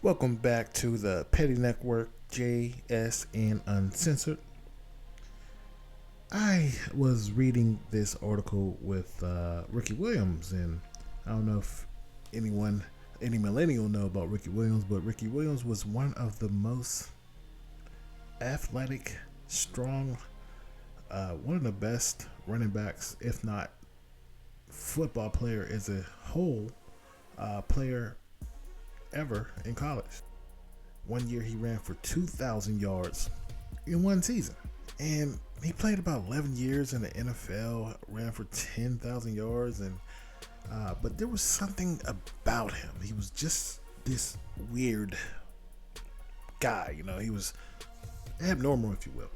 Welcome back to the Petty Network, JSN Uncensored. I was reading this article with Ricky Williams, and I don't know if any millennial know about Ricky Williams, but Ricky Williams was one of the most athletic, strong, one of the best running backs, if not football player as a whole, player ever in college. One year he ran for 2,000 yards in one season. And he played about 11 years in the NFL, ran for 10,000 yards, and but there was something about him. He was just this weird guy, He was abnormal, if you will.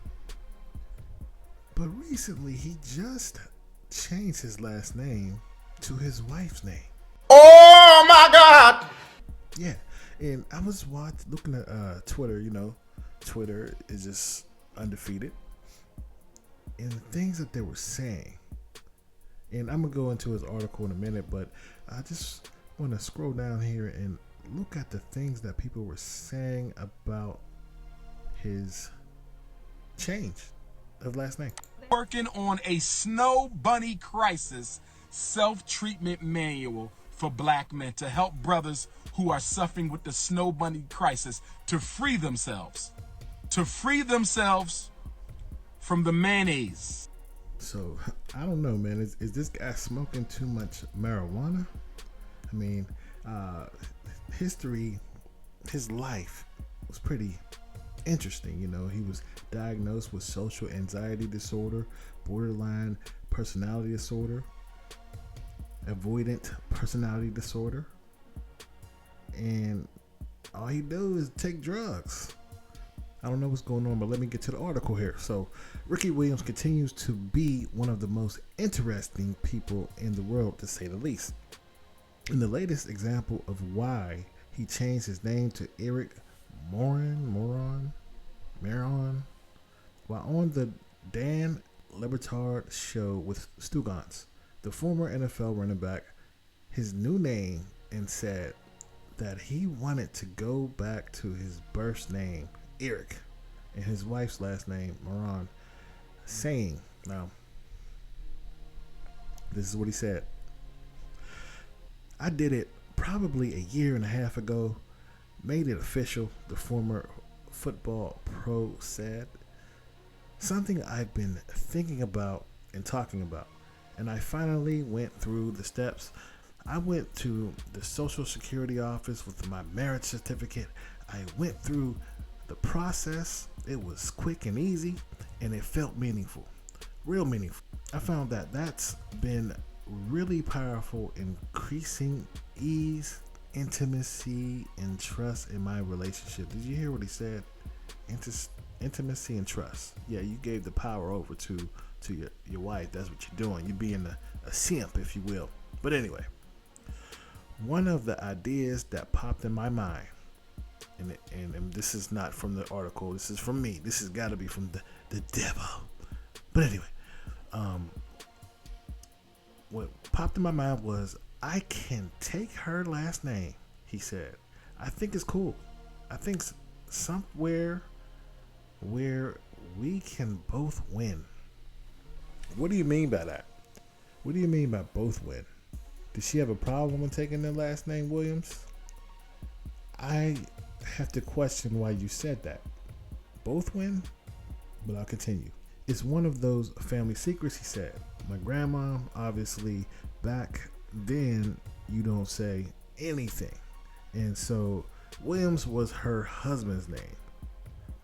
But recently, he just changed his last name to his wife's name. Oh my God! Yeah, and I was looking at Twitter. Twitter is just undefeated, and the things that they were saying. And I'm gonna go into his article in a minute, but I just want to scroll down here and look at the things that people were saying about his change of last name. Working on a Snow Bunny Crisis self-treatment manual for black men to help brothers who are suffering with the Snow Bunny Crisis to free themselves from the mayonnaise. So I don't know, man. Is this guy smoking too much marijuana? I mean, his life was pretty interesting. He was diagnosed with social anxiety disorder, borderline personality disorder, avoidant personality disorder, and all he do is take drugs. I don't know what's going on, but let me get to the article here. So, Ricky Williams continues to be one of the most interesting people in the world, to say the least. In the latest example of why he changed his name to Eric Moron, while on the Dan Le Batard show with Stugotz, the former NFL running back, his new name, and said that he wanted to go back to his birth name, Eric, and his wife's last name, Moran, saying, now, this is what he said. I did it probably a year and a half ago, made it official, the former football pro said. Something I've been thinking about and talking about, and I finally went through the steps. I went to the Social Security office with my marriage certificate. I went through the process. It was quick and easy, and it felt meaningful, real meaningful. I found that that's been really powerful, increasing ease, intimacy, and trust in my relationship. Did you hear what he said? Intimacy and trust. Yeah, you gave the power over to your wife. That's what you're doing. You're being a simp, if you will. But anyway, one of the ideas that popped in my mind, and this is not from the article, this is from me. This has got to be from the devil. But anyway, what popped in my mind was, I can take her last name, he said. I think it's cool. I think somewhere where we can both win. What do you mean by that? What do you mean by both win? Does she have a problem with taking the last name Williams? I have to question why you said that. Both win? But I'll continue. It's one of those family secrets, he said. My grandma, obviously, back then, you don't say anything. And so Williams was her husband's name,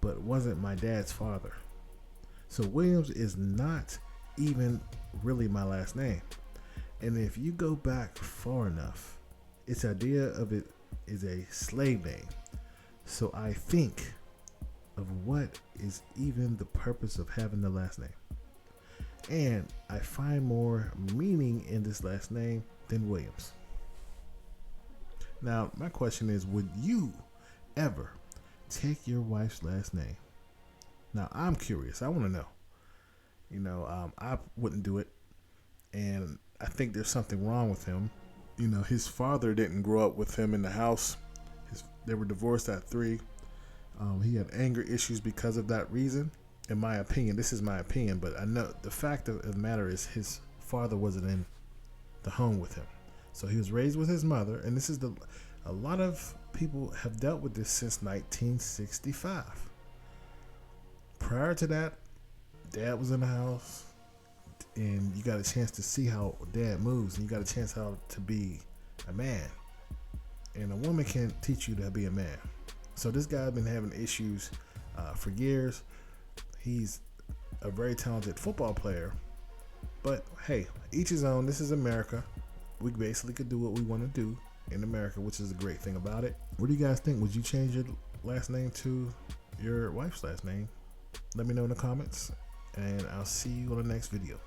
but wasn't my dad's father. So Williams is not even really my last name. And if you go back far enough, its idea of it is a slave name. So I think of what is even the purpose of having the last name. And I find more meaning in this last name than Williams. Now, my question is, would you ever take your wife's last name? Now, I'm curious. I want to know. I wouldn't do it. And I think there's something wrong with him. His father didn't grow up with him in the house. They were divorced at 3. He had anger issues because of that reason. In my opinion, this is my opinion, but I know the fact of the matter is his father wasn't in the home with him. So he was raised with his mother, and this is a lot of people have dealt with this since 1965. Prior to that, dad was in the house, and you got a chance to see how dad moves, and you got a chance how to be a man. And a woman can't teach you to be a man. So this guy's been having issues for years. He's a very talented football player. But hey, each his own. This is America. We basically could do what we want to do in America, which is a great thing about it. What do you guys think? Would you change your last name to your wife's last name? Let me know in the comments, and I'll see you on the next video.